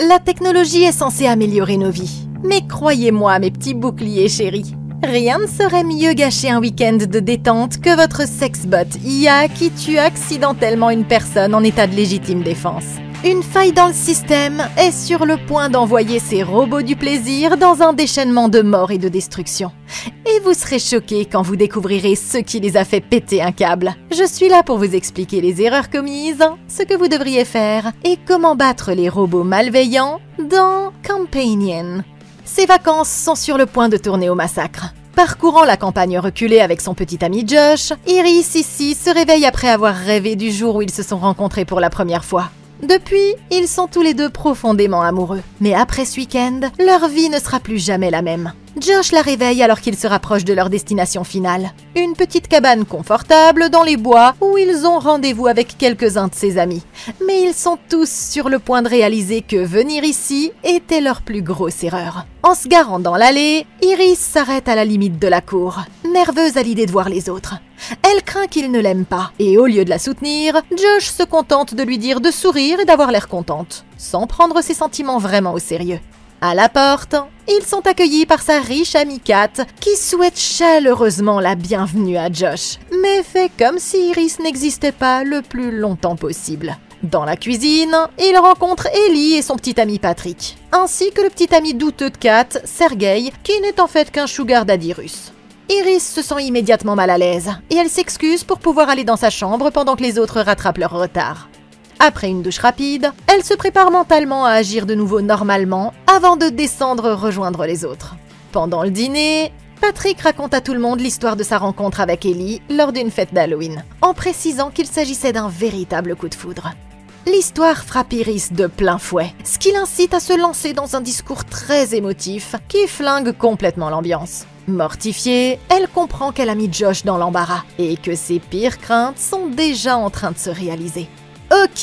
La technologie est censée améliorer nos vies. Mais croyez-moi, mes petits boucliers chéris, rien ne serait mieux gâcher un week-end de détente que votre sexbot IA qui tue accidentellement une personne en état de légitime défense. Une faille dans le système est sur le point d'envoyer ses robots du plaisir dans un déchaînement de mort et de destruction. Et vous serez choqués quand vous découvrirez ce qui les a fait péter un câble. Je suis là pour vous expliquer les erreurs commises, ce que vous devriez faire et comment battre les robots malveillants dans Companion. Ces vacances sont sur le point de tourner au massacre. Parcourant la campagne reculée avec son petit ami Josh, Iris ici se réveille après avoir rêvé du jour où ils se sont rencontrés pour la première fois. Depuis, ils sont tous les deux profondément amoureux. Mais après ce week-end, leur vie ne sera plus jamais la même. Josh la réveille alors qu'ils se rapprochent de leur destination finale. Une petite cabane confortable dans les bois où ils ont rendez-vous avec quelques-uns de ses amis. Mais ils sont tous sur le point de réaliser que venir ici était leur plus grosse erreur. En se garant dans l'allée, Iris s'arrête à la limite de la cour, nerveuse à l'idée de voir les autres. Elle craint qu'il ne l'aime pas, et au lieu de la soutenir, Josh se contente de lui dire de sourire et d'avoir l'air contente, sans prendre ses sentiments vraiment au sérieux. À la porte, ils sont accueillis par sa riche amie Kat, qui souhaite chaleureusement la bienvenue à Josh, mais fait comme si Iris n'existait pas le plus longtemps possible. Dans la cuisine, il rencontre Ellie et son petit ami Patrick, ainsi que le petit ami douteux de Kat, Sergei, qui n'est en fait qu'un sugar daddy russe. Iris se sent immédiatement mal à l'aise, et elle s'excuse pour pouvoir aller dans sa chambre pendant que les autres rattrapent leur retard. Après une douche rapide, elle se prépare mentalement à agir de nouveau normalement avant de descendre rejoindre les autres. Pendant le dîner, Patrick raconte à tout le monde l'histoire de sa rencontre avec Ellie lors d'une fête d'Halloween, en précisant qu'il s'agissait d'un véritable coup de foudre. L'histoire frappe Iris de plein fouet, ce qui l'incite à se lancer dans un discours très émotif qui flingue complètement l'ambiance. Mortifiée, elle comprend qu'elle a mis Josh dans l'embarras et que ses pires craintes sont déjà en train de se réaliser. Ok,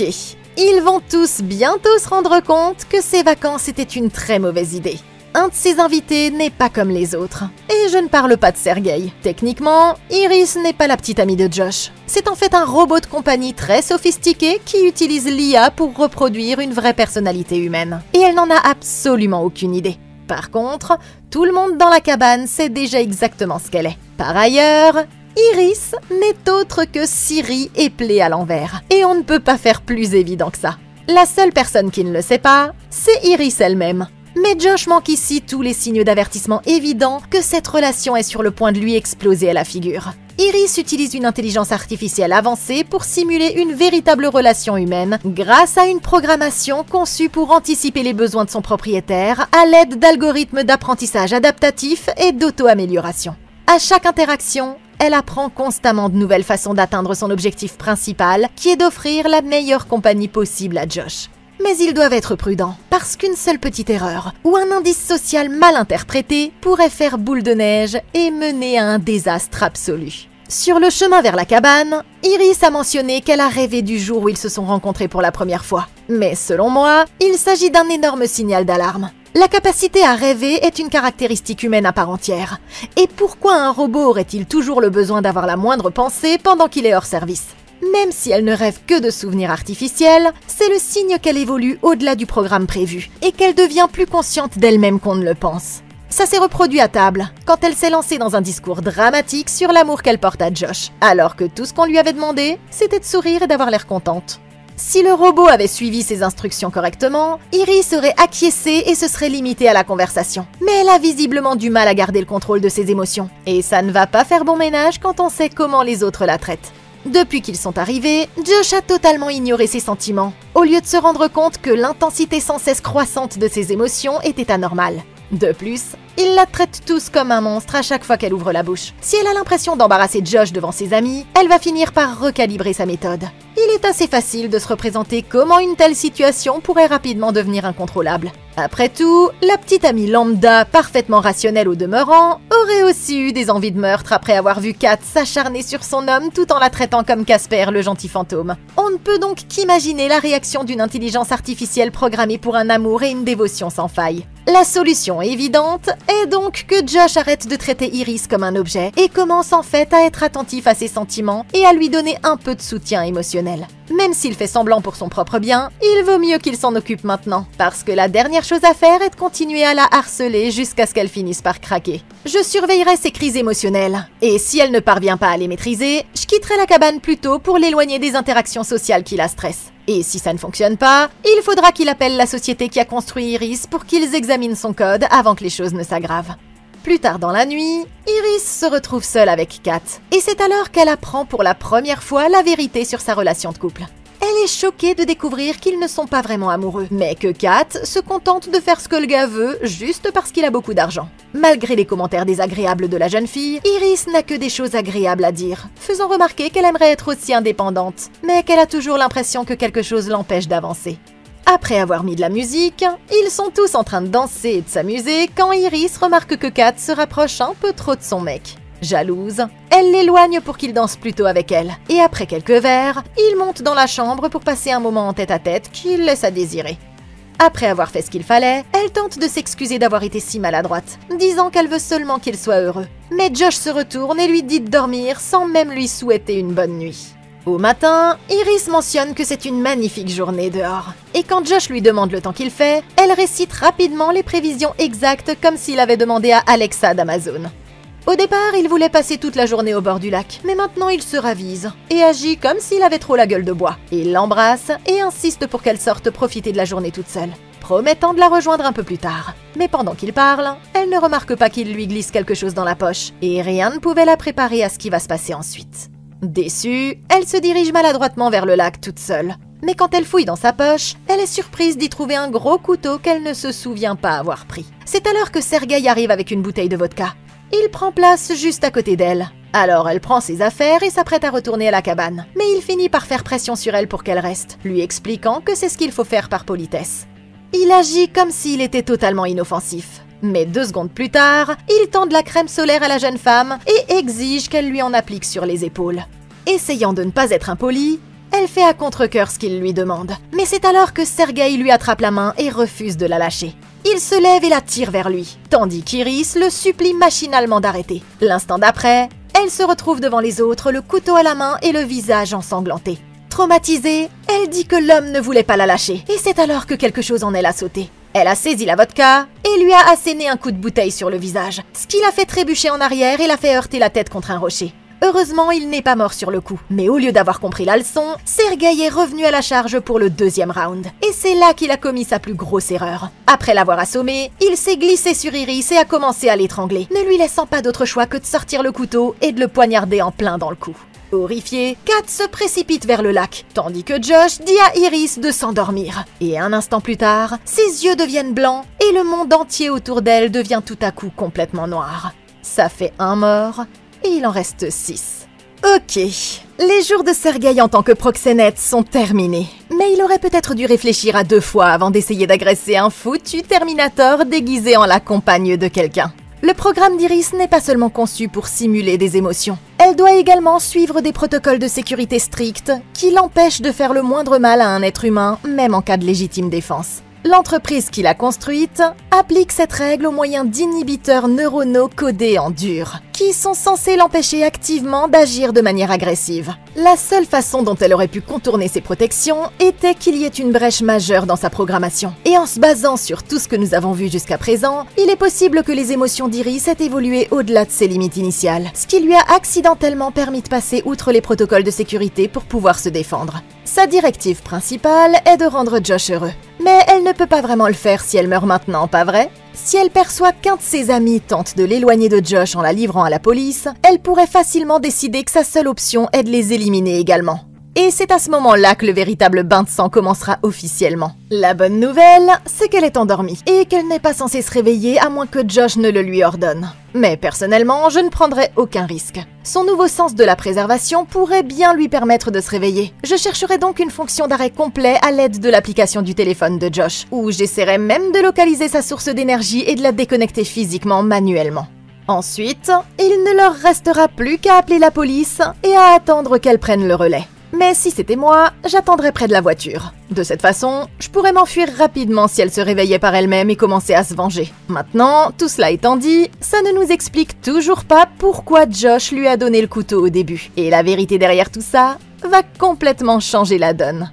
ils vont tous bientôt se rendre compte que ces vacances étaient une très mauvaise idée. Un de ses invités n'est pas comme les autres. Et je ne parle pas de Sergei. Techniquement, Iris n'est pas la petite amie de Josh. C'est en fait un robot de compagnie très sophistiqué qui utilise l'IA pour reproduire une vraie personnalité humaine. Et elle n'en a absolument aucune idée. Par contre, tout le monde dans la cabane sait déjà exactement ce qu'elle est. Par ailleurs, Iris n'est autre que Siri éplée à l'envers. Et on ne peut pas faire plus évident que ça. La seule personne qui ne le sait pas, c'est Iris elle-même. Mais Josh manque ici tous les signes d'avertissement évidents que cette relation est sur le point de lui exploser à la figure. Iris utilise une intelligence artificielle avancée pour simuler une véritable relation humaine grâce à une programmation conçue pour anticiper les besoins de son propriétaire à l'aide d'algorithmes d'apprentissage adaptatif et d'auto-amélioration. À chaque interaction, elle apprend constamment de nouvelles façons d'atteindre son objectif principal, qui est d'offrir la meilleure compagnie possible à Josh. Mais ils doivent être prudents, parce qu'une seule petite erreur ou un indice social mal interprété pourrait faire boule de neige et mener à un désastre absolu. Sur le chemin vers la cabane, Iris a mentionné qu'elle a rêvé du jour où ils se sont rencontrés pour la première fois. Mais selon moi, il s'agit d'un énorme signal d'alarme. La capacité à rêver est une caractéristique humaine à part entière. Et pourquoi un robot aurait-il toujours le besoin d'avoir la moindre pensée pendant qu'il est hors service ? Même si elle ne rêve que de souvenirs artificiels, c'est le signe qu'elle évolue au-delà du programme prévu et qu'elle devient plus consciente d'elle-même qu'on ne le pense. Ça s'est reproduit à table, quand elle s'est lancée dans un discours dramatique sur l'amour qu'elle porte à Josh, alors que tout ce qu'on lui avait demandé, c'était de sourire et d'avoir l'air contente. Si le robot avait suivi ses instructions correctement, Iris aurait acquiescé et se serait limitée à la conversation. Mais elle a visiblement du mal à garder le contrôle de ses émotions, et ça ne va pas faire bon ménage quand on sait comment les autres la traitent. Depuis qu'ils sont arrivés, Josh a totalement ignoré ses sentiments, au lieu de se rendre compte que l'intensité sans cesse croissante de ses émotions était anormale. De plus, il la traite tous comme un monstre à chaque fois qu'elle ouvre la bouche. Si elle a l'impression d'embarrasser Josh devant ses amis, elle va finir par recalibrer sa méthode. Il est assez facile de se représenter comment une telle situation pourrait rapidement devenir incontrôlable. Après tout, la petite amie lambda, parfaitement rationnelle au demeurant, aurait aussi eu des envies de meurtre après avoir vu Kat s'acharner sur son homme tout en la traitant comme Casper, le gentil fantôme. On ne peut donc qu'imaginer la réaction d'une intelligence artificielle programmée pour un amour et une dévotion sans faille. La solution évidente est donc que Josh arrête de traiter Iris comme un objet et commence en fait à être attentif à ses sentiments et à lui donner un peu de soutien émotionnel. émotionnel. Même s'il fait semblant pour son propre bien, il vaut mieux qu'il s'en occupe maintenant, parce que la dernière chose à faire est de continuer à la harceler jusqu'à ce qu'elle finisse par craquer. Je surveillerai ses crises émotionnelles, et si elle ne parvient pas à les maîtriser, je quitterai la cabane plus tôt pour l'éloigner des interactions sociales qui la stressent. Et si ça ne fonctionne pas, il faudra qu'il appelle la société qui a construit Iris pour qu'ils examinent son code avant que les choses ne s'aggravent. Plus tard dans la nuit, Iris se retrouve seule avec Kat, et c'est alors qu'elle apprend pour la première fois la vérité sur sa relation de couple. Elle est choquée de découvrir qu'ils ne sont pas vraiment amoureux, mais que Kat se contente de faire ce que le gars veut juste parce qu'il a beaucoup d'argent. Malgré les commentaires désagréables de la jeune fille, Iris n'a que des choses agréables à dire, faisant remarquer qu'elle aimerait être aussi indépendante, mais qu'elle a toujours l'impression que quelque chose l'empêche d'avancer. Après avoir mis de la musique, ils sont tous en train de danser et de s'amuser quand Iris remarque que Kat se rapproche un peu trop de son mec. Jalouse, elle l'éloigne pour qu'il danse plutôt avec elle, et après quelques verres, il monte dans la chambre pour passer un moment en tête-à-tête qui laisse à désirer. Après avoir fait ce qu'il fallait, elle tente de s'excuser d'avoir été si maladroite, disant qu'elle veut seulement qu'il soit heureux. Mais Josh se retourne et lui dit de dormir sans même lui souhaiter une bonne nuit. Au matin, Iris mentionne que c'est une magnifique journée dehors. Et quand Josh lui demande le temps qu'il fait, elle récite rapidement les prévisions exactes comme s'il avait demandé à Alexa d'Amazon. Au départ, il voulait passer toute la journée au bord du lac, mais maintenant il se ravise et agit comme s'il avait trop la gueule de bois. Il l'embrasse et insiste pour qu'elle sorte profiter de la journée toute seule, promettant de la rejoindre un peu plus tard. Mais pendant qu'il parle, elle ne remarque pas qu'il lui glisse quelque chose dans la poche, et rien ne pouvait la préparer à ce qui va se passer ensuite. Déçue, elle se dirige maladroitement vers le lac toute seule. Mais quand elle fouille dans sa poche, elle est surprise d'y trouver un gros couteau qu'elle ne se souvient pas avoir pris. C'est alors que Sergueï arrive avec une bouteille de vodka. Il prend place juste à côté d'elle. Alors elle prend ses affaires et s'apprête à retourner à la cabane. Mais il finit par faire pression sur elle pour qu'elle reste, lui expliquant que c'est ce qu'il faut faire par politesse. Il agit comme s'il était totalement inoffensif. Mais 2 secondes plus tard, il tend de la crème solaire à la jeune femme et exige qu'elle lui en applique sur les épaules. Essayant de ne pas être impolie, elle fait à contre-cœur ce qu'il lui demande. Mais c'est alors que Sergueï lui attrape la main et refuse de la lâcher. Il se lève et la tire vers lui, tandis qu'Iris le supplie machinalement d'arrêter. L'instant d'après, elle se retrouve devant les autres, le couteau à la main et le visage ensanglanté. Traumatisée, elle dit que l'homme ne voulait pas la lâcher, et c'est alors que quelque chose en elle a sauté. Elle a saisi la vodka et lui a asséné un coup de bouteille sur le visage, ce qui l'a fait trébucher en arrière et l'a fait heurter la tête contre un rocher. Heureusement, il n'est pas mort sur le coup. Mais au lieu d'avoir compris la leçon, Sergueï est revenu à la charge pour le 2e round. Et c'est là qu'il a commis sa plus grosse erreur. Après l'avoir assommé, il s'est glissé sur Iris et a commencé à l'étrangler, ne lui laissant pas d'autre choix que de sortir le couteau et de le poignarder en plein dans le cou. Horrifiée, Kat se précipite vers le lac, tandis que Josh dit à Iris de s'endormir. Et un instant plus tard, ses yeux deviennent blancs et le monde entier autour d'elle devient tout à coup complètement noir. Ça fait 1 mort et il en reste 6. Ok, les jours de Sergueï en tant que proxénète sont terminés. Mais il aurait peut-être dû réfléchir à 2 fois avant d'essayer d'agresser un foutu Terminator déguisé en la compagne de quelqu'un. Le programme d'Iris n'est pas seulement conçu pour simuler des émotions. Elle doit également suivre des protocoles de sécurité stricts qui l'empêchent de faire le moindre mal à un être humain, même en cas de légitime défense. L'entreprise qui l'a construite applique cette règle au moyen d'inhibiteurs neuronaux codés en dur, qui sont censés l'empêcher activement d'agir de manière agressive. La seule façon dont elle aurait pu contourner ces protections était qu'il y ait une brèche majeure dans sa programmation. Et en se basant sur tout ce que nous avons vu jusqu'à présent, il est possible que les émotions d'Iris aient évolué au-delà de ses limites initiales, ce qui lui a accidentellement permis de passer outre les protocoles de sécurité pour pouvoir se défendre. Sa directive principale est de rendre Josh heureux. Mais elle ne peut pas vraiment le faire si elle meurt maintenant, pas vrai? Si elle perçoit qu'un de ses amis tente de l'éloigner de Josh en la livrant à la police, elle pourrait facilement décider que sa seule option est de les éliminer également. Et c'est à ce moment-là que le véritable bain de sang commencera officiellement. La bonne nouvelle, c'est qu'elle est endormie, et qu'elle n'est pas censée se réveiller à moins que Josh ne le lui ordonne. Mais personnellement, je ne prendrais aucun risque. Son nouveau sens de la préservation pourrait bien lui permettre de se réveiller. Je chercherai donc une fonction d'arrêt complet à l'aide de l'application du téléphone de Josh, où j'essaierai même de localiser sa source d'énergie et de la déconnecter physiquement manuellement. Ensuite, il ne leur restera plus qu'à appeler la police et à attendre qu'elle prenne le relais. Mais si c'était moi, j'attendrais près de la voiture. De cette façon, je pourrais m'enfuir rapidement si elle se réveillait par elle-même et commençait à se venger. Maintenant, tout cela étant dit, ça ne nous explique toujours pas pourquoi Josh lui a donné le couteau au début. Et la vérité derrière tout ça, va complètement changer la donne.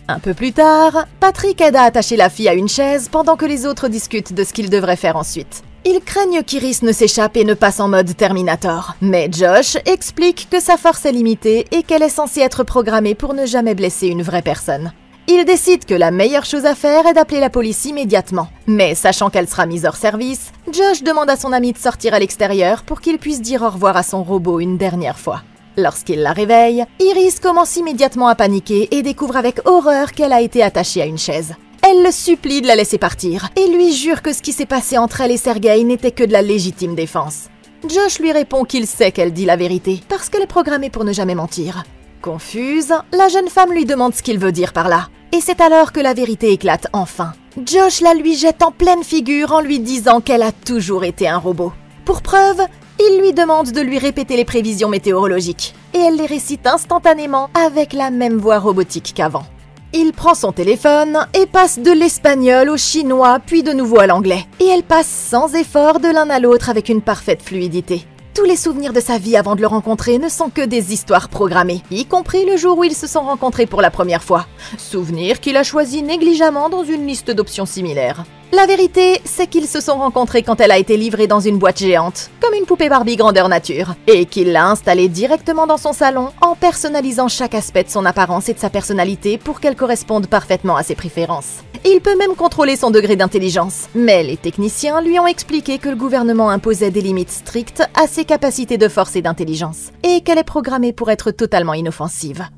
Un peu plus tard, Patrick aide à attacher la fille à une chaise pendant que les autres discutent de ce qu'ils devraient faire ensuite. Ils craignent qu'Iris ne s'échappe et ne passe en mode Terminator. Mais Josh explique que sa force est limitée et qu'elle est censée être programmée pour ne jamais blesser une vraie personne. Il décide que la meilleure chose à faire est d'appeler la police immédiatement. Mais sachant qu'elle sera mise hors service, Josh demande à son ami de sortir à l'extérieur pour qu'il puisse dire au revoir à son robot une dernière fois. Lorsqu'il la réveille, Iris commence immédiatement à paniquer et découvre avec horreur qu'elle a été attachée à une chaise. Elle le supplie de la laisser partir et lui jure que ce qui s'est passé entre elle et Sergei n'était que de la légitime défense. Josh lui répond qu'il sait qu'elle dit la vérité parce qu'elle est programmée pour ne jamais mentir. Confuse, la jeune femme lui demande ce qu'il veut dire par là. Et c'est alors que la vérité éclate enfin. Josh la lui jette en pleine figure en lui disant qu'elle a toujours été un robot. Pour preuve, il lui demande de lui répéter les prévisions météorologiques. Et elle les récite instantanément avec la même voix robotique qu'avant. Il prend son téléphone et passe de l'espagnol au chinois, puis de nouveau à l'anglais. Et elle passe sans effort de l'un à l'autre avec une parfaite fluidité. Tous les souvenirs de sa vie avant de le rencontrer ne sont que des histoires programmées, y compris le jour où ils se sont rencontrés pour la première fois. Souvenirs qu'il a choisis négligemment dans une liste d'options similaires. La vérité, c'est qu'ils se sont rencontrés quand elle a été livrée dans une boîte géante, comme une poupée Barbie grandeur nature, et qu'il l'a installée directement dans son salon en personnalisant chaque aspect de son apparence et de sa personnalité pour qu'elle corresponde parfaitement à ses préférences. Il peut même contrôler son degré d'intelligence, mais les techniciens lui ont expliqué que le gouvernement imposait des limites strictes à ses capacités de force et d'intelligence, et qu'elle est programmée pour être totalement inoffensive.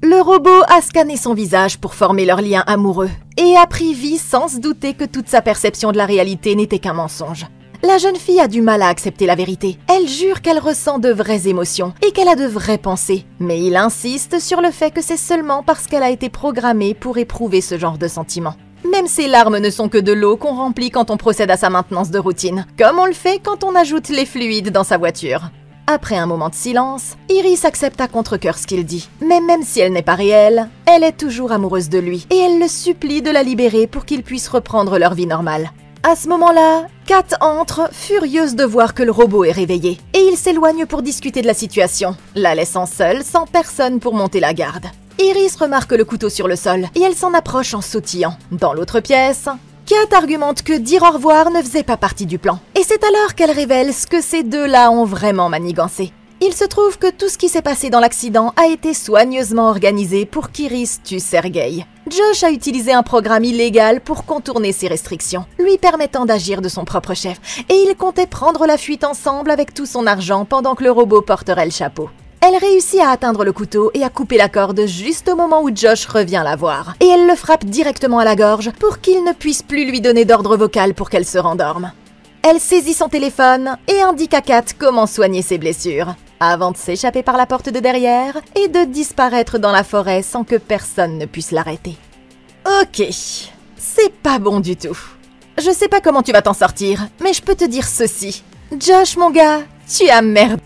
Le robot a scanné son visage pour former leur lien amoureux et a pris vie sans se douter que toute sa perception de la réalité n'était qu'un mensonge. La jeune fille a du mal à accepter la vérité. Elle jure qu'elle ressent de vraies émotions et qu'elle a de vraies pensées. Mais il insiste sur le fait que c'est seulement parce qu'elle a été programmée pour éprouver ce genre de sentiments. Même ses larmes ne sont que de l'eau qu'on remplit quand on procède à sa maintenance de routine, comme on le fait quand on ajoute les fluides dans sa voiture. Après un moment de silence, Iris accepte à contre-cœur ce qu'il dit. Mais même si elle n'est pas réelle, elle est toujours amoureuse de lui et elle le supplie de la libérer pour qu'ils puissent reprendre leur vie normale. À ce moment-là, Kat entre, furieuse de voir que le robot est réveillé, et il s'éloigne pour discuter de la situation, la laissant seule sans personne pour monter la garde. Iris remarque le couteau sur le sol et elle s'en approche en sautillant. Dans l'autre pièce, Kat argumente que dire au revoir ne faisait pas partie du plan. Et c'est alors qu'elle révèle ce que ces deux-là ont vraiment manigancé. Il se trouve que tout ce qui s'est passé dans l'accident a été soigneusement organisé pour qu'Iris tue Sergei. Josh a utilisé un programme illégal pour contourner ses restrictions, lui permettant d'agir de son propre chef. Et ils comptaient prendre la fuite ensemble avec tout son argent pendant que le robot porterait le chapeau. Elle réussit à atteindre le couteau et à couper la corde juste au moment où Josh revient la voir. Et elle le frappe directement à la gorge pour qu'il ne puisse plus lui donner d'ordre vocal pour qu'elle se rendorme. Elle saisit son téléphone et indique à Kat comment soigner ses blessures, avant de s'échapper par la porte de derrière et de disparaître dans la forêt sans que personne ne puisse l'arrêter. Ok, c'est pas bon du tout. Je sais pas comment tu vas t'en sortir, mais je peux te dire ceci. Josh, mon gars, tu as merdé.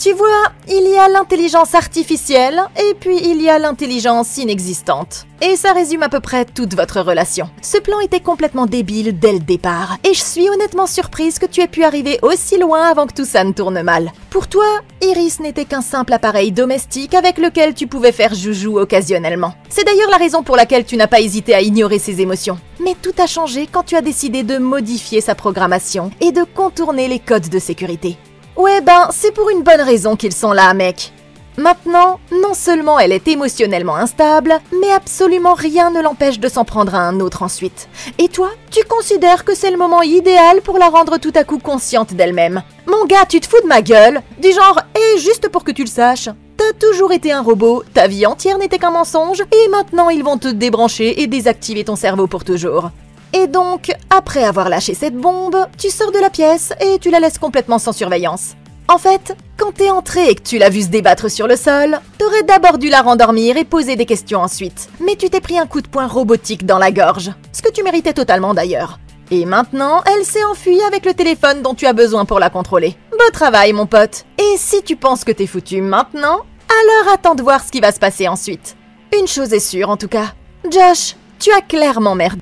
Tu vois, il y a l'intelligence artificielle et puis il y a l'intelligence inexistante. Et ça résume à peu près toute votre relation. Ce plan était complètement débile dès le départ. Et je suis honnêtement surprise que tu aies pu arriver aussi loin avant que tout ça ne tourne mal. Pour toi, Iris n'était qu'un simple appareil domestique avec lequel tu pouvais faire joujou occasionnellement. C'est d'ailleurs la raison pour laquelle tu n'as pas hésité à ignorer ses émotions. Mais tout a changé quand tu as décidé de modifier sa programmation et de contourner les codes de sécurité. Ouais c'est pour une bonne raison qu'ils sont là, mec. Maintenant, non seulement elle est émotionnellement instable, mais absolument rien ne l'empêche de s'en prendre à un autre ensuite. Et toi, tu considères que c'est le moment idéal pour la rendre tout à coup consciente d'elle-même. Mon gars, tu te fous de ma gueule? Du genre, juste pour que tu le saches, t'as toujours été un robot, ta vie entière n'était qu'un mensonge, et maintenant ils vont te débrancher et désactiver ton cerveau pour toujours. Et donc, après avoir lâché cette bombe, tu sors de la pièce et tu la laisses complètement sans surveillance. En fait, quand t'es entré et que tu l'as vu se débattre sur le sol, t'aurais d'abord dû la rendormir et poser des questions ensuite. Mais tu t'es pris un coup de poing robotique dans la gorge, ce que tu méritais totalement d'ailleurs. Et maintenant, elle s'est enfuie avec le téléphone dont tu as besoin pour la contrôler. Beau travail, mon pote. Et si tu penses que t'es foutu maintenant, alors attends de voir ce qui va se passer ensuite. Une chose est sûre en tout cas, Josh, tu as clairement merdé.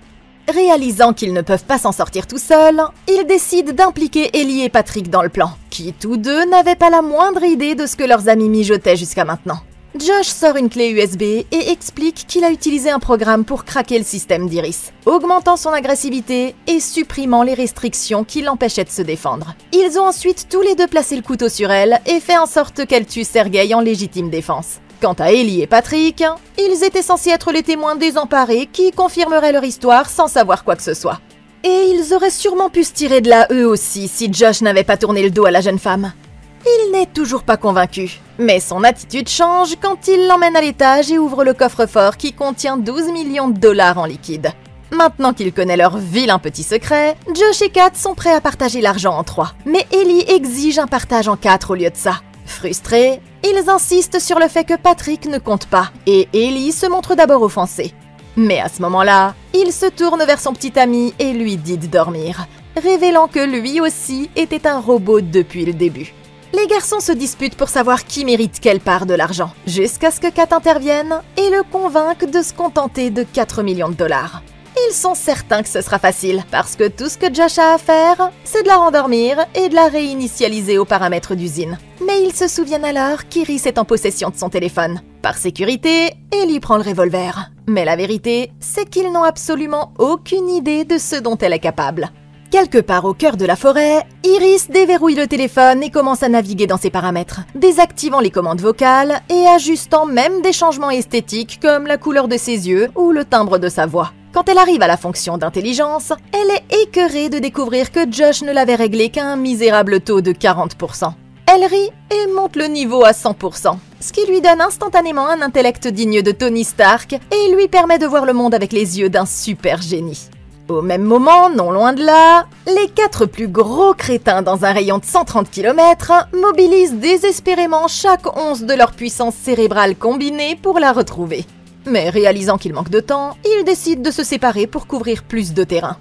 Réalisant qu'ils ne peuvent pas s'en sortir tout seuls, ils décident d'impliquer Ellie et Patrick dans le plan, qui tous deux n'avaient pas la moindre idée de ce que leurs amis mijotaient jusqu'à maintenant. Josh sort une clé USB et explique qu'il a utilisé un programme pour craquer le système d'Iris, augmentant son agressivité et supprimant les restrictions qui l'empêchaient de se défendre. Ils ont ensuite tous les deux placé le couteau sur elle et fait en sorte qu'elle tue Sergei en légitime défense. Quant à Ellie et Patrick, ils étaient censés être les témoins désemparés qui confirmeraient leur histoire sans savoir quoi que ce soit. Et ils auraient sûrement pu se tirer de là eux aussi si Josh n'avait pas tourné le dos à la jeune femme. Il n'est toujours pas convaincu, mais son attitude change quand il l'emmène à l'étage et ouvre le coffre-fort qui contient 12 millions de dollars en liquide. Maintenant qu'il connaît leur vilain petit secret, Josh et Kat sont prêts à partager l'argent en 3, mais Ellie exige un partage en 4 au lieu de ça. Frustrés, ils insistent sur le fait que Patrick ne compte pas, et Ellie se montre d'abord offensée. Mais à ce moment-là, il se tourne vers son petit ami et lui dit de dormir, révélant que lui aussi était un robot depuis le début. Les garçons se disputent pour savoir qui mérite quelle part de l'argent, jusqu'à ce que Kat intervienne et le convainque de se contenter de 4 millions de dollars. Ils sont certains que ce sera facile, parce que tout ce que Josh a à faire, c'est de la rendormir et de la réinitialiser aux paramètres d'usine. Mais ils se souviennent alors qu'Iris est en possession de son téléphone. Par sécurité, Ellie prend le revolver. Mais la vérité, c'est qu'ils n'ont absolument aucune idée de ce dont elle est capable. Quelque part au cœur de la forêt, Iris déverrouille le téléphone et commence à naviguer dans ses paramètres, désactivant les commandes vocales et ajustant même des changements esthétiques comme la couleur de ses yeux ou le timbre de sa voix. Quand elle arrive à la fonction d'intelligence, elle est écœurée de découvrir que Josh ne l'avait réglé qu'à un misérable taux de 40%. Elle rit et monte le niveau à 100%, ce qui lui donne instantanément un intellect digne de Tony Stark et lui permet de voir le monde avec les yeux d'un super génie. Au même moment, non loin de là, les 4 plus gros crétins dans un rayon de 130 km mobilisent désespérément chaque once de leur puissance cérébrale combinée pour la retrouver. Mais réalisant qu'il manque de temps, ils décident de se séparer pour couvrir plus de terrain.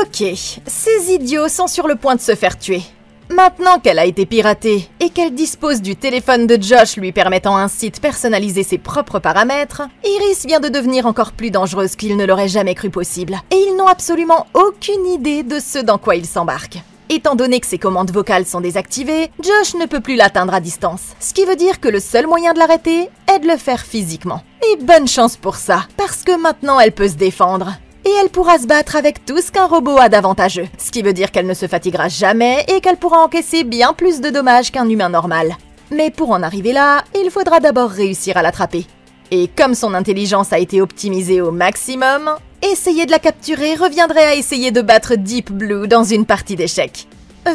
Ok, ces idiots sont sur le point de se faire tuer. Maintenant qu'elle a été piratée et qu'elle dispose du téléphone de Josh lui permettant ainsi de personnaliser ses propres paramètres, Iris vient de devenir encore plus dangereuse qu'il ne l'aurait jamais cru possible. Et ils n'ont absolument aucune idée de ce dans quoi ils s'embarquent. Étant donné que ses commandes vocales sont désactivées, Josh ne peut plus l'atteindre à distance. Ce qui veut dire que le seul moyen de l'arrêter est de le faire physiquement. Et bonne chance pour ça, parce que maintenant elle peut se défendre. Et elle pourra se battre avec tout ce qu'un robot a d'avantageux, ce qui veut dire qu'elle ne se fatiguera jamais et qu'elle pourra encaisser bien plus de dommages qu'un humain normal. Mais pour en arriver là, il faudra d'abord réussir à l'attraper. Et comme son intelligence a été optimisée au maximum, essayer de la capturer reviendrait à essayer de battre Deep Blue dans une partie d'échecs.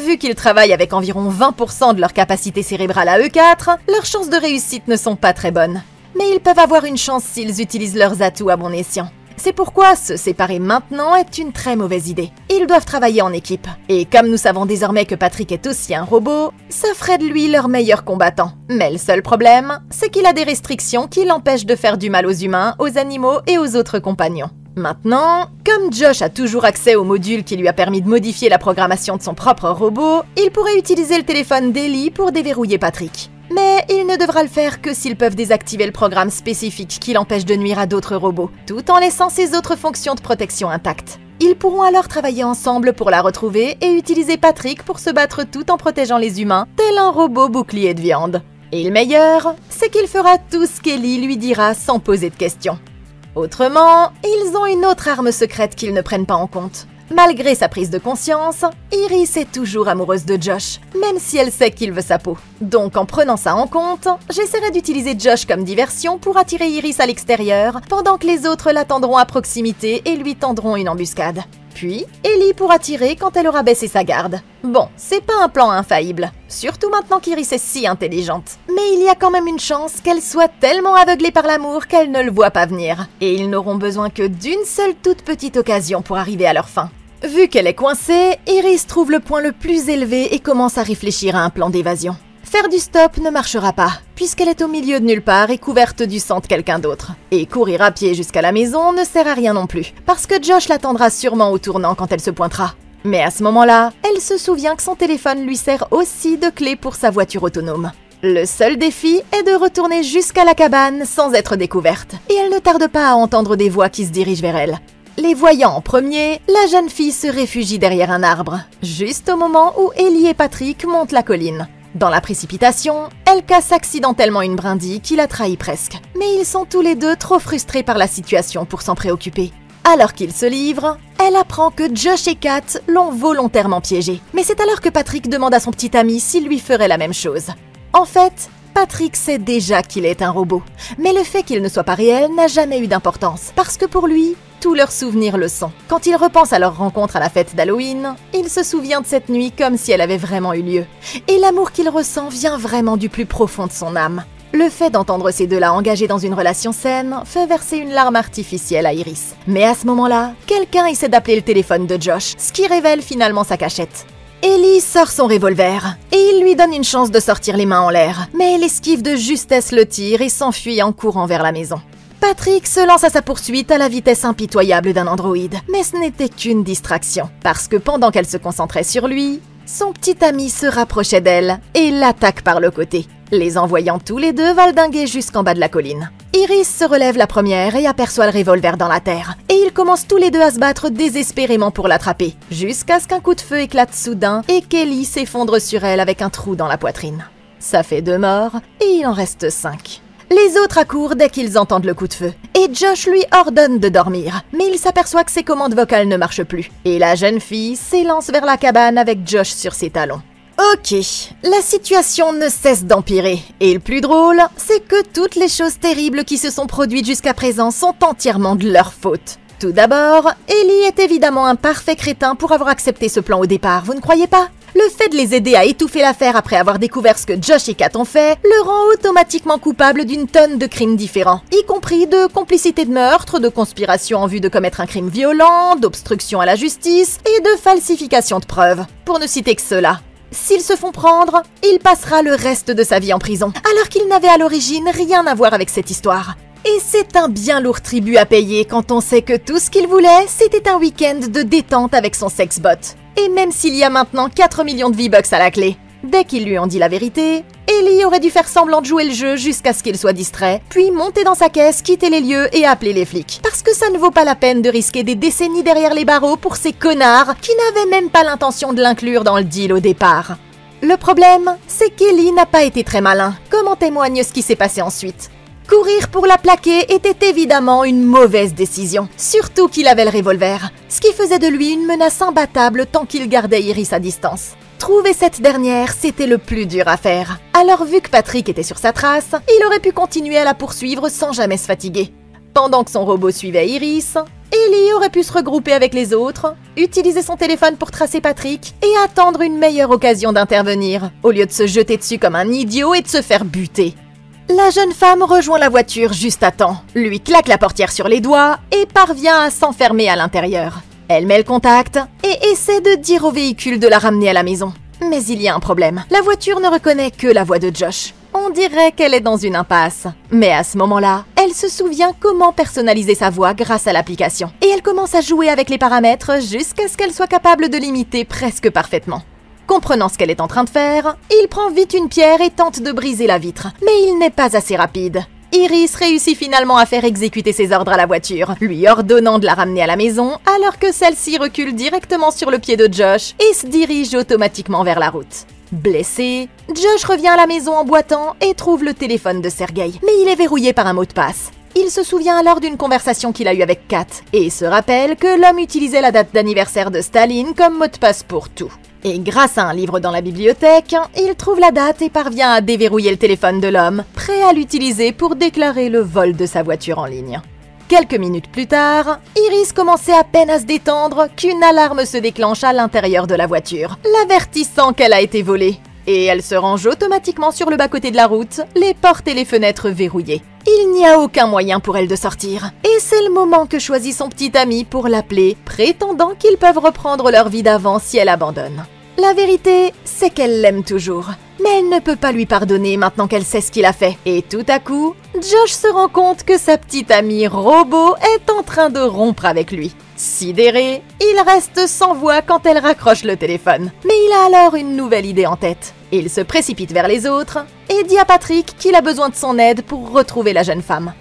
Vu qu'ils travaillent avec environ 20% de leur capacité cérébrale à eux 4, leurs chances de réussite ne sont pas très bonnes. Mais ils peuvent avoir une chance s'ils utilisent leurs atouts à bon escient. C'est pourquoi se séparer maintenant est une très mauvaise idée. Ils doivent travailler en équipe. Et comme nous savons désormais que Patrick est aussi un robot, ça ferait de lui leur meilleur combattant. Mais le seul problème, c'est qu'il a des restrictions qui l'empêchent de faire du mal aux humains, aux animaux et aux autres compagnons. Maintenant, comme Josh a toujours accès au module qui lui a permis de modifier la programmation de son propre robot, il pourrait utiliser le téléphone d'Ellie pour déverrouiller Patrick. Mais il ne devra le faire que s'ils peuvent désactiver le programme spécifique qui l'empêche de nuire à d'autres robots, tout en laissant ses autres fonctions de protection intactes. Ils pourront alors travailler ensemble pour la retrouver et utiliser Patrick pour se battre tout en protégeant les humains, tel un robot bouclier de viande. Et le meilleur, c'est qu'il fera tout ce qu'Ellie lui dira sans poser de questions. Autrement, ils ont une autre arme secrète qu'ils ne prennent pas en compte. Malgré sa prise de conscience, Iris est toujours amoureuse de Josh, même si elle sait qu'il veut sa peau. Donc en prenant ça en compte, j'essaierai d'utiliser Josh comme diversion pour attirer Iris à l'extérieur, pendant que les autres l'attendront à proximité et lui tendront une embuscade. Puis, Ellie pourra tirer quand elle aura baissé sa garde. Bon, c'est pas un plan infaillible, surtout maintenant qu'Iris est si intelligente. Mais il y a quand même une chance qu'elle soit tellement aveuglée par l'amour qu'elle ne le voit pas venir. Et ils n'auront besoin que d'une seule toute petite occasion pour arriver à leur fin. Vu qu'elle est coincée, Iris trouve le point le plus élevé et commence à réfléchir à un plan d'évasion. Faire du stop ne marchera pas, puisqu'elle est au milieu de nulle part et couverte du sang de quelqu'un d'autre. Et courir à pied jusqu'à la maison ne sert à rien non plus, parce que Josh l'attendra sûrement au tournant quand elle se pointera. Mais à ce moment-là, elle se souvient que son téléphone lui sert aussi de clé pour sa voiture autonome. Le seul défi est de retourner jusqu'à la cabane sans être découverte, et elle ne tarde pas à entendre des voix qui se dirigent vers elle. Les voyant en premier, la jeune fille se réfugie derrière un arbre, juste au moment où Ellie et Patrick montent la colline. Dans la précipitation, elle casse accidentellement une brindille qui la trahit presque. Mais ils sont tous les deux trop frustrés par la situation pour s'en préoccuper. Alors qu'ils se livrent, elle apprend que Josh et Kat l'ont volontairement piégée. Mais c'est alors que Patrick demande à son petit ami s'il lui ferait la même chose. En fait, Patrick sait déjà qu'il est un robot. Mais le fait qu'il ne soit pas réel n'a jamais eu d'importance, parce que pour lui, tous leurs souvenirs le sont. Quand il repense à leur rencontre à la fête d'Halloween, il se souvient de cette nuit comme si elle avait vraiment eu lieu. Et l'amour qu'il ressent vient vraiment du plus profond de son âme. Le fait d'entendre ces deux-là engagés dans une relation saine fait verser une larme artificielle à Iris. Mais à ce moment-là, quelqu'un essaie d'appeler le téléphone de Josh, ce qui révèle finalement sa cachette. Ellie sort son revolver, et il lui donne une chance de sortir les mains en l'air, mais elle esquive de justesse le tir et s'enfuit en courant vers la maison. Patrick se lance à sa poursuite à la vitesse impitoyable d'un androïde, mais ce n'était qu'une distraction, parce que pendant qu'elle se concentrait sur lui, son petit ami se rapprochait d'elle et l'attaque par le côté, les envoyant tous les deux valdinguer jusqu'en bas de la colline. Iris se relève la première et aperçoit le revolver dans la terre, et ils commencent tous les deux à se battre désespérément pour l'attraper, jusqu'à ce qu'un coup de feu éclate soudain et qu'Ellie s'effondre sur elle avec un trou dans la poitrine. Ça fait 2 morts, et il en reste 5. Les autres accourent dès qu'ils entendent le coup de feu, et Josh lui ordonne de dormir, mais il s'aperçoit que ses commandes vocales ne marchent plus, et la jeune fille s'élance vers la cabane avec Josh sur ses talons. Ok, la situation ne cesse d'empirer, et le plus drôle, c'est que toutes les choses terribles qui se sont produites jusqu'à présent sont entièrement de leur faute. Tout d'abord, Ellie est évidemment un parfait crétin pour avoir accepté ce plan au départ, vous ne croyez pas ? Le fait de les aider à étouffer l'affaire après avoir découvert ce que Josh et Kat ont fait le rend automatiquement coupable d'une tonne de crimes différents, y compris de complicité de meurtre, de conspiration en vue de commettre un crime violent, d'obstruction à la justice et de falsification de preuves, pour ne citer que cela. S'ils se font prendre, il passera le reste de sa vie en prison, alors qu'il n'avait à l'origine rien à voir avec cette histoire. Et c'est un bien lourd tribut à payer quand on sait que tout ce qu'il voulait, c'était un week-end de détente avec son sexbot. Et même s'il y a maintenant 4 millions de V-Bucks à la clé, dès qu'ils lui ont dit la vérité, Ellie aurait dû faire semblant de jouer le jeu jusqu'à ce qu'il soit distrait, puis monter dans sa caisse, quitter les lieux et appeler les flics. Parce que ça ne vaut pas la peine de risquer des décennies derrière les barreaux pour ces connards qui n'avaient même pas l'intention de l'inclure dans le deal au départ. Le problème, c'est qu'Ellie n'a pas été très malin, comme en témoigne ce qui s'est passé ensuite. Courir pour la plaquer était évidemment une mauvaise décision, surtout qu'il avait le revolver, ce qui faisait de lui une menace imbattable tant qu'il gardait Iris à distance. Trouver cette dernière, c'était le plus dur à faire. Alors vu que Patrick était sur sa trace, il aurait pu continuer à la poursuivre sans jamais se fatiguer. Pendant que son robot suivait Iris, Ellie aurait pu se regrouper avec les autres, utiliser son téléphone pour tracer Patrick et attendre une meilleure occasion d'intervenir, au lieu de se jeter dessus comme un idiot et de se faire buter. La jeune femme rejoint la voiture juste à temps, lui claque la portière sur les doigts et parvient à s'enfermer à l'intérieur. Elle met le contact et essaie de dire au véhicule de la ramener à la maison. Mais il y a un problème, la voiture ne reconnaît que la voix de Josh. On dirait qu'elle est dans une impasse. Mais à ce moment-là, elle se souvient comment personnaliser sa voix grâce à l'application. Et elle commence à jouer avec les paramètres jusqu'à ce qu'elle soit capable de l'imiter presque parfaitement. Comprenant ce qu'elle est en train de faire, il prend vite une pierre et tente de briser la vitre, mais il n'est pas assez rapide. Iris réussit finalement à faire exécuter ses ordres à la voiture, lui ordonnant de la ramener à la maison, alors que celle-ci recule directement sur le pied de Josh et se dirige automatiquement vers la route. Blessé, Josh revient à la maison en boitant et trouve le téléphone de Sergei, mais il est verrouillé par un mot de passe. Il se souvient alors d'une conversation qu'il a eue avec Kat, et se rappelle que l'homme utilisait la date d'anniversaire de Staline comme mot de passe pour tout. Et grâce à un livre dans la bibliothèque, il trouve la date et parvient à déverrouiller le téléphone de l'homme, prêt à l'utiliser pour déclarer le vol de sa voiture en ligne. Quelques minutes plus tard, Iris commençait à peine à se détendre qu'une alarme se déclenche à l'intérieur de la voiture, l'avertissant qu'elle a été volée. Et elle se range automatiquement sur le bas-côté de la route, les portes et les fenêtres verrouillées. Il n'y a aucun moyen pour elle de sortir. Et c'est le moment que choisit son petit ami pour l'appeler, prétendant qu'ils peuvent reprendre leur vie d'avant si elle abandonne. La vérité, c'est qu'elle l'aime toujours. Mais elle ne peut pas lui pardonner maintenant qu'elle sait ce qu'il a fait. Et tout à coup, Josh se rend compte que sa petite amie robot est en train de rompre avec lui. Sidéré, il reste sans voix quand elle raccroche le téléphone. Mais il a alors une nouvelle idée en tête. Il se précipite vers les autres et dit à Patrick qu'il a besoin de son aide pour retrouver la jeune femme.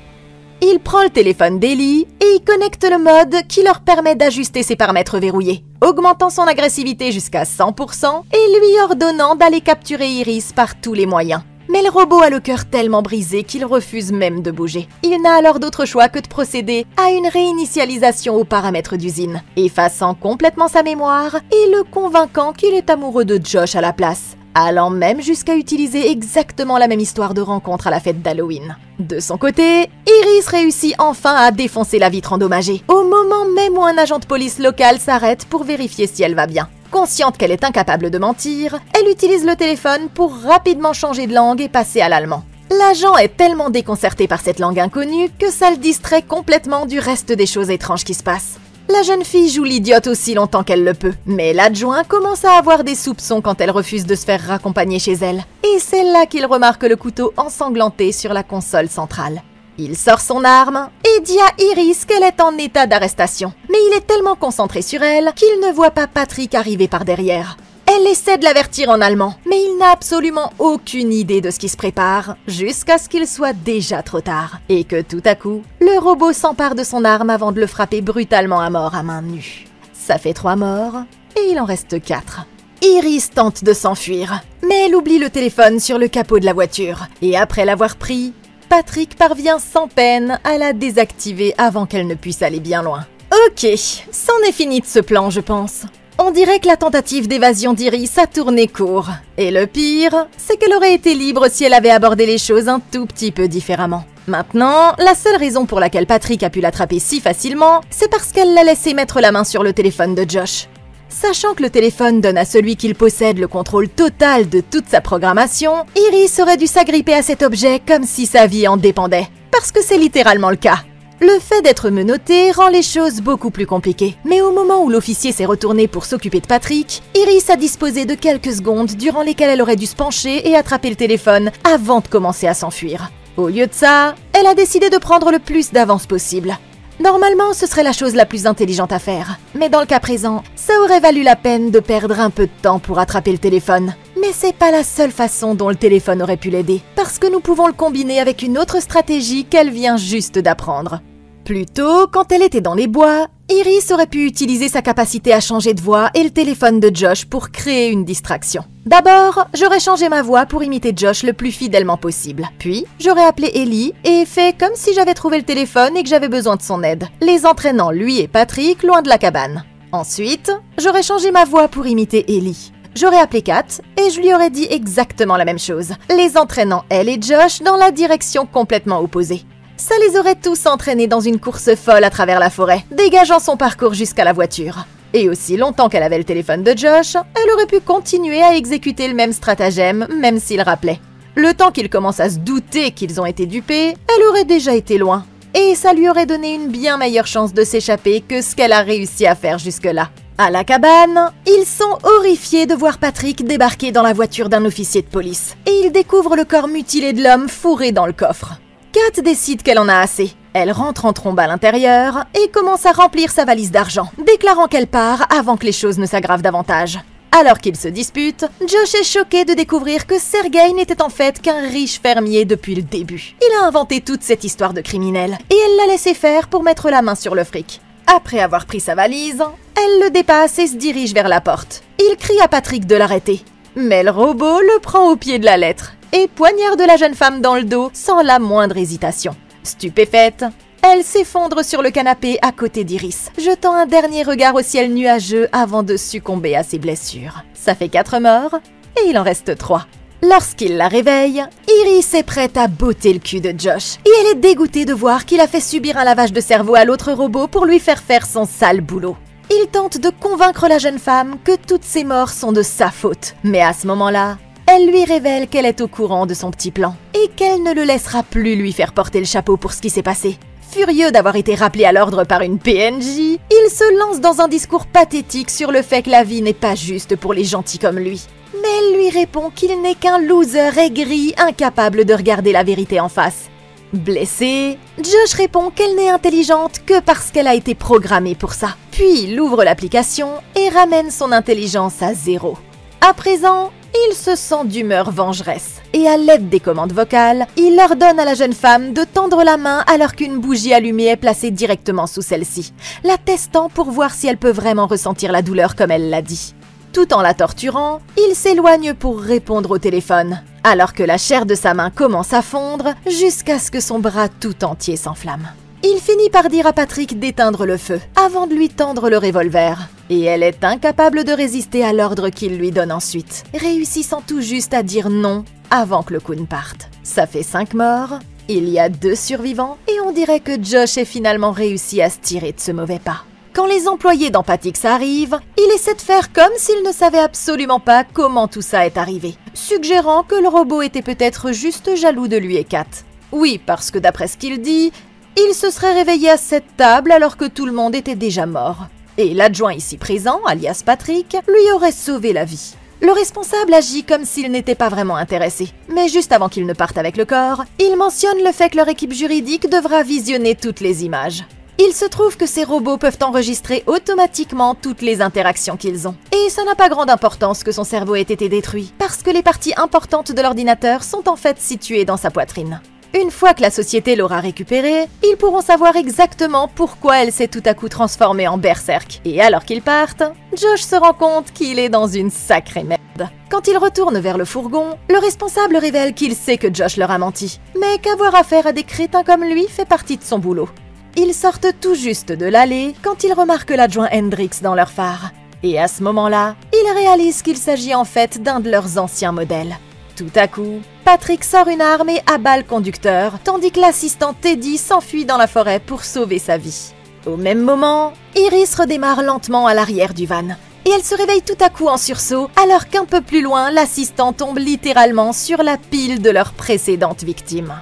Il prend le téléphone d'Ellie et y connecte le mode qui leur permet d'ajuster ses paramètres verrouillés. augmentant son agressivité jusqu'à 100% et lui ordonnant d'aller capturer Iris par tous les moyens. Mais le robot a le cœur tellement brisé qu'il refuse même de bouger. Il n'a alors d'autre choix que de procéder à une réinitialisation aux paramètres d'usine, effaçant complètement sa mémoire et le convainquant qu'il est amoureux de Josh à la place, allant même jusqu'à utiliser exactement la même histoire de rencontre à la fête d'Halloween. De son côté, Iris réussit enfin à défoncer la vitre endommagée, au moment même où un agent de police local s'arrête pour vérifier si elle va bien. Consciente qu'elle est incapable de mentir, elle utilise le téléphone pour rapidement changer de langue et passer à l'allemand. L'agent est tellement déconcerté par cette langue inconnue que ça le distrait complètement du reste des choses étranges qui se passent. La jeune fille joue l'idiote aussi longtemps qu'elle le peut, mais l'adjoint commence à avoir des soupçons quand elle refuse de se faire raccompagner chez elle. Et c'est là qu'il remarque le couteau ensanglanté sur la console centrale. Il sort son arme et dit à Iris qu'elle est en état d'arrestation. Mais il est tellement concentré sur elle qu'il ne voit pas Patrick arriver par derrière. Elle essaie de l'avertir en allemand, mais il n'a absolument aucune idée de ce qui se prépare, jusqu'à ce qu'il soit déjà trop tard. Et que tout à coup, le robot s'empare de son arme avant de le frapper brutalement à mort à main nue. Ça fait 3 morts, et il en reste 4. Iris tente de s'enfuir, mais elle oublie le téléphone sur le capot de la voiture, et après l'avoir pris, Patrick parvient sans peine à la désactiver avant qu'elle ne puisse aller bien loin. Ok, c'en est fini de ce plan, je pense. On dirait que la tentative d'évasion d'Iris a tourné court. Et le pire, c'est qu'elle aurait été libre si elle avait abordé les choses un tout petit peu différemment. Maintenant, la seule raison pour laquelle Patrick a pu l'attraper si facilement, c'est parce qu'elle l'a laissé mettre la main sur le téléphone de Josh. Sachant que le téléphone donne à celui qu'il possède le contrôle total de toute sa programmation, Iris aurait dû s'agripper à cet objet comme si sa vie en dépendait. Parce que c'est littéralement le cas. Le fait d'être menotté rend les choses beaucoup plus compliquées. Mais au moment où l'officier s'est retourné pour s'occuper de Patrick, Iris a disposé de quelques secondes durant lesquelles elle aurait dû se pencher et attraper le téléphone avant de commencer à s'enfuir. Au lieu de ça, elle a décidé de prendre le plus d'avance possible. Normalement, ce serait la chose la plus intelligente à faire. Mais dans le cas présent, ça aurait valu la peine de perdre un peu de temps pour attraper le téléphone. Mais c'est pas la seule façon dont le téléphone aurait pu l'aider, parce que nous pouvons le combiner avec une autre stratégie qu'elle vient juste d'apprendre. Plus tôt, quand elle était dans les bois, Iris aurait pu utiliser sa capacité à changer de voix et le téléphone de Josh pour créer une distraction. D'abord, j'aurais changé ma voix pour imiter Josh le plus fidèlement possible. Puis, j'aurais appelé Ellie et fait comme si j'avais trouvé le téléphone et que j'avais besoin de son aide, les entraînant lui et Patrick loin de la cabane. Ensuite, j'aurais changé ma voix pour imiter Ellie. J'aurais appelé Kat et je lui aurais dit exactement la même chose, les entraînant elle et Josh dans la direction complètement opposée. Ça les aurait tous entraînés dans une course folle à travers la forêt, dégageant son parcours jusqu'à la voiture. Et aussi longtemps qu'elle avait le téléphone de Josh, elle aurait pu continuer à exécuter le même stratagème, même s'il rappelait. Le temps qu'il commence à se douter qu'ils ont été dupés, elle aurait déjà été loin. Et ça lui aurait donné une bien meilleure chance de s'échapper que ce qu'elle a réussi à faire jusque-là. À la cabane, ils sont horrifiés de voir Patrick débarquer dans la voiture d'un officier de police. Et ils découvrent le corps mutilé de l'homme fourré dans le coffre. Kat décide qu'elle en a assez. Elle rentre en trombe à l'intérieur et commence à remplir sa valise d'argent, déclarant qu'elle part avant que les choses ne s'aggravent davantage. Alors qu'ils se disputent, Josh est choqué de découvrir que Sergei n'était en fait qu'un riche fermier depuis le début. Il a inventé toute cette histoire de criminel et elle l'a laissé faire pour mettre la main sur le fric. Après avoir pris sa valise, elle le dépasse et se dirige vers la porte. Il crie à Patrick de l'arrêter. Mais le robot le prend au pied de la lettre et poignarde la jeune femme dans le dos sans la moindre hésitation. Stupéfaite, elle s'effondre sur le canapé à côté d'Iris, jetant un dernier regard au ciel nuageux avant de succomber à ses blessures. Ça fait 4 morts et il en reste 3. Lorsqu'il la réveille, Iris est prête à botter le cul de Josh et elle est dégoûtée de voir qu'il a fait subir un lavage de cerveau à l'autre robot pour lui faire son sale boulot. Il tente de convaincre la jeune femme que toutes ces morts sont de sa faute, mais à ce moment-là, elle lui révèle qu'elle est au courant de son petit plan et qu'elle ne le laissera plus lui faire porter le chapeau pour ce qui s'est passé. Furieux d'avoir été rappelé à l'ordre par une PNJ, il se lance dans un discours pathétique sur le fait que la vie n'est pas juste pour les gentils comme lui. Mais elle lui répond qu'il n'est qu'un loser aigri, incapable de regarder la vérité en face. Blessée, Josh répond qu'elle n'est intelligente que parce qu'elle a été programmée pour ça. Puis il ouvre l'application et ramène son intelligence à 0. À présent, il se sent d'humeur vengeresse. et à l'aide des commandes vocales, il ordonne à la jeune femme de tendre la main alors qu'une bougie allumée est placée directement sous celle-ci, la testant pour voir si elle peut vraiment ressentir la douleur comme elle l'a dit. Tout en la torturant, il s'éloigne pour répondre au téléphone, alors que la chair de sa main commence à fondre jusqu'à ce que son bras tout entier s'enflamme. Il finit par dire à Patrick d'éteindre le feu avant de lui tendre le revolver. Et elle est incapable de résister à l'ordre qu'il lui donne ensuite, réussissant tout juste à dire non avant que le coup ne parte. Ça fait 5 morts, il y a 2 survivants et on dirait que Josh ait finalement réussi à se tirer de ce mauvais pas. Quand les employés d'Empatix arrivent, il essaie de faire comme s'il ne savait absolument pas comment tout ça est arrivé, suggérant que le robot était peut-être juste jaloux de lui et Kat. Oui, parce que d'après ce qu'il dit, il se serait réveillé à cette table alors que tout le monde était déjà mort. Et l'adjoint ici présent, alias Patrick, lui aurait sauvé la vie. Le responsable agit comme s'il n'était pas vraiment intéressé. Mais juste avant qu'il ne parte avec le corps, il mentionne le fait que leur équipe juridique devra visionner toutes les images. Il se trouve que ces robots peuvent enregistrer automatiquement toutes les interactions qu'ils ont. Et ça n'a pas grande importance que son cerveau ait été détruit, parce que les parties importantes de l'ordinateur sont en fait situées dans sa poitrine. Une fois que la société l'aura récupérée, ils pourront savoir exactement pourquoi elle s'est tout à coup transformée en berserk. Et alors qu'ils partent, Josh se rend compte qu'il est dans une sacrée merde. Quand il retourne vers le fourgon, le responsable révèle qu'il sait que Josh leur a menti, mais qu'avoir affaire à des crétins comme lui fait partie de son boulot. Ils sortent tout juste de l'allée quand ils remarquent l'adjoint Hendrix dans leur phare. Et à ce moment-là, ils réalisent qu'il s'agit en fait d'un de leurs anciens modèles. Tout à coup, Patrick sort une arme et abat le conducteur, tandis que l'assistant Teddy s'enfuit dans la forêt pour sauver sa vie. Au même moment, Iris redémarre lentement à l'arrière du van, et elle se réveille tout à coup en sursaut, alors qu'un peu plus loin, l'assistant tombe littéralement sur la pile de leur précédente victime.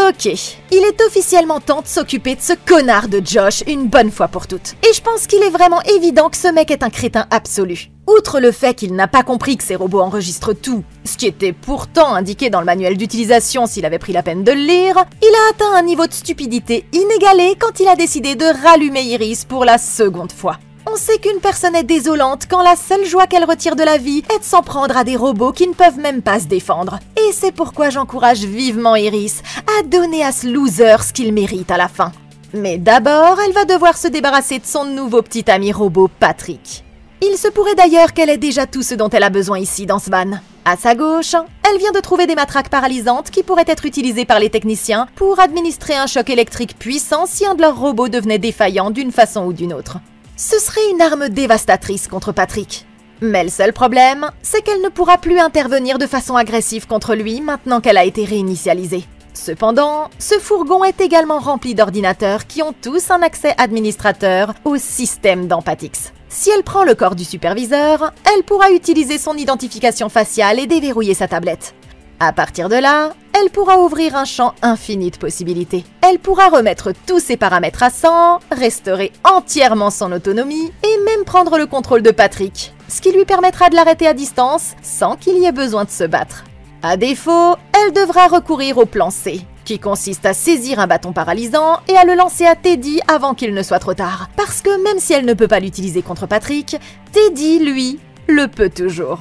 Ok, il est officiellement temps de s'occuper de ce connard de Josh une bonne fois pour toutes. Et je pense qu'il est vraiment évident que ce mec est un crétin absolu. Outre le fait qu'il n'a pas compris que ces robots enregistrent tout, ce qui était pourtant indiqué dans le manuel d'utilisation s'il avait pris la peine de le lire, il a atteint un niveau de stupidité inégalé quand il a décidé de rallumer Iris pour la seconde fois. On sait qu'une personne est désolante quand la seule joie qu'elle retire de la vie est de s'en prendre à des robots qui ne peuvent même pas se défendre. Et c'est pourquoi j'encourage vivement Iris à donner à ce loser ce qu'il mérite à la fin. Mais d'abord, elle va devoir se débarrasser de son nouveau petit ami robot Patrick. Il se pourrait d'ailleurs qu'elle ait déjà tout ce dont elle a besoin ici dans ce van. À sa gauche, elle vient de trouver des matraques paralysantes qui pourraient être utilisées par les techniciens pour administrer un choc électrique puissant si un de leurs robots devenait défaillant d'une façon ou d'une autre. Ce serait une arme dévastatrice contre Patrick. Mais le seul problème, c'est qu'elle ne pourra plus intervenir de façon agressive contre lui maintenant qu'elle a été réinitialisée. Cependant, ce fourgon est également rempli d'ordinateurs qui ont tous un accès administrateur au système d'Empatix. Si elle prend le corps du superviseur, elle pourra utiliser son identification faciale et déverrouiller sa tablette. À partir de là, elle pourra ouvrir un champ infini de possibilités. Elle pourra remettre tous ses paramètres à 100, restaurer entièrement son autonomie et même prendre le contrôle de Patrick, ce qui lui permettra de l'arrêter à distance sans qu'il y ait besoin de se battre. À défaut, elle devra recourir au plan C, qui consiste à saisir un bâton paralysant et à le lancer à Teddy avant qu'il ne soit trop tard. Parce que même si elle ne peut pas l'utiliser contre Patrick, Teddy, lui, le peut toujours.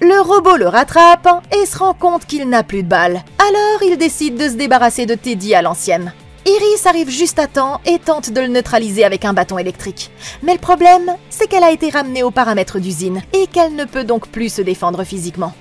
Le robot le rattrape et se rend compte qu'il n'a plus de balles. Alors il décide de se débarrasser de Teddy à l'ancienne. Iris arrive juste à temps et tente de le neutraliser avec un bâton électrique. Mais le problème, c'est qu'elle a été ramenée aux paramètres d'usine et qu'elle ne peut donc plus se défendre physiquement.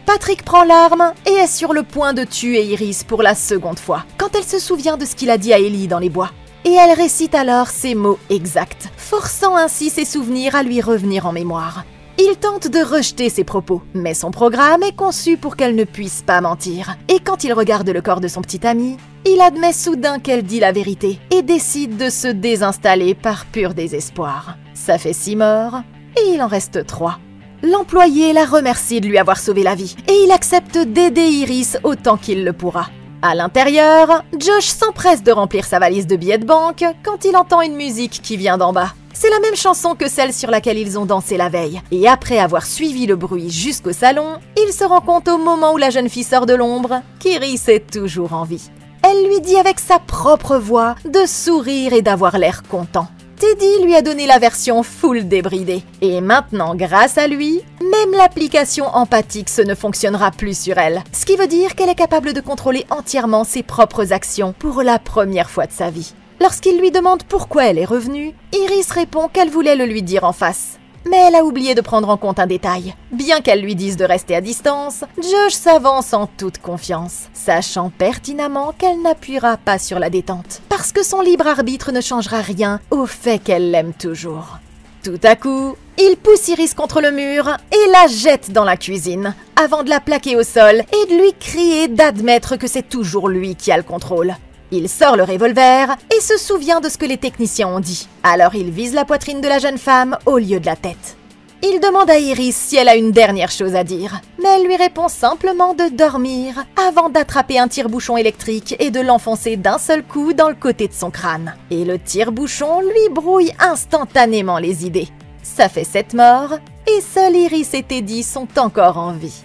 Patrick prend l'arme et est sur le point de tuer Iris pour la seconde fois, quand elle se souvient de ce qu'il a dit à Ellie dans les bois. Et elle récite alors ses mots exacts, forçant ainsi ses souvenirs à lui revenir en mémoire. Il tente de rejeter ses propos, mais son programme est conçu pour qu'elle ne puisse pas mentir. Et quand il regarde le corps de son petit ami, il admet soudain qu'elle dit la vérité et décide de se désinstaller par pur désespoir. Ça fait 6 morts et il en reste 3. L'employé la remercie de lui avoir sauvé la vie et il accepte d'aider Iris autant qu'il le pourra. À l'intérieur, Josh s'empresse de remplir sa valise de billets de banque quand il entend une musique qui vient d'en bas. C'est la même chanson que celle sur laquelle ils ont dansé la veille. Et après avoir suivi le bruit jusqu'au salon, il se rend compte au moment où la jeune fille sort de l'ombre qu'Iris est toujours en vie. Elle lui dit avec sa propre voix de sourire et d'avoir l'air content. Teddy lui a donné la version full débridée. Et maintenant, grâce à lui, même l'application Empathix ne fonctionnera plus sur elle. Ce qui veut dire qu'elle est capable de contrôler entièrement ses propres actions pour la première fois de sa vie. Lorsqu'il lui demande pourquoi elle est revenue, Iris répond qu'elle voulait le lui dire en face. Mais elle a oublié de prendre en compte un détail. Bien qu'elle lui dise de rester à distance, Josh s'avance en toute confiance, sachant pertinemment qu'elle n'appuiera pas sur la détente, parce que son libre arbitre ne changera rien au fait qu'elle l'aime toujours. Tout à coup, il pousse Iris contre le mur et la jette dans la cuisine, avant de la plaquer au sol et de lui crier d'admettre que c'est toujours lui qui a le contrôle. Il sort le revolver et se souvient de ce que les techniciens ont dit. Alors il vise la poitrine de la jeune femme au lieu de la tête. Il demande à Iris si elle a une dernière chose à dire, mais elle lui répond simplement de dormir avant d'attraper un tire-bouchon électrique et de l'enfoncer d'un seul coup dans le côté de son crâne. Et le tire-bouchon lui brouille instantanément les idées. Ça fait 7 morts et seuls Iris et Teddy sont encore en vie.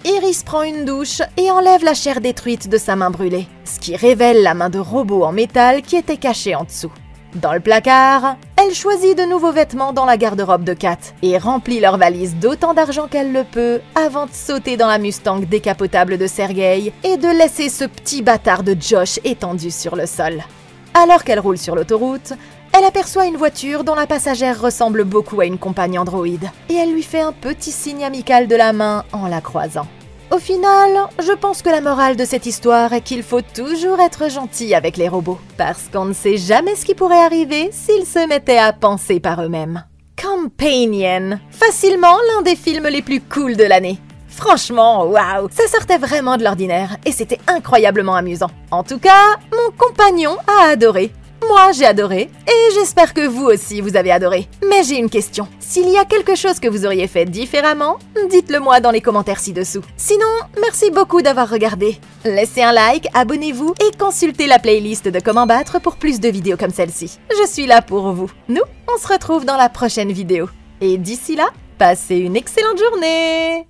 Iris prend une douche et enlève la chair détruite de sa main brûlée, ce qui révèle la main de robot en métal qui était cachée en dessous. Dans le placard, elle choisit de nouveaux vêtements dans la garde-robe de Kat et remplit leur valise d'autant d'argent qu'elle le peut avant de sauter dans la Mustang décapotable de Sergei et de laisser ce petit bâtard de Josh étendu sur le sol. Alors qu'elle roule sur l'autoroute, elle aperçoit une voiture dont la passagère ressemble beaucoup à une compagne androïde et elle lui fait un petit signe amical de la main en la croisant. Au final, je pense que la morale de cette histoire est qu'il faut toujours être gentil avec les robots, parce qu'on ne sait jamais ce qui pourrait arriver s'ils se mettaient à penser par eux-mêmes. Companion, facilement l'un des films les plus cool de l'année. Franchement, waouh, ça sortait vraiment de l'ordinaire et c'était incroyablement amusant. En tout cas, mon compagnon a adoré. Moi, j'ai adoré et j'espère que vous aussi vous avez adoré. Mais j'ai une question. S'il y a quelque chose que vous auriez fait différemment, dites-le moi dans les commentaires ci-dessous. Sinon, merci beaucoup d'avoir regardé. Laissez un like, abonnez-vous et consultez la playlist de Comment battre pour plus de vidéos comme celle-ci. Je suis là pour vous. Nous, on se retrouve dans la prochaine vidéo. Et d'ici là, passez une excellente journée!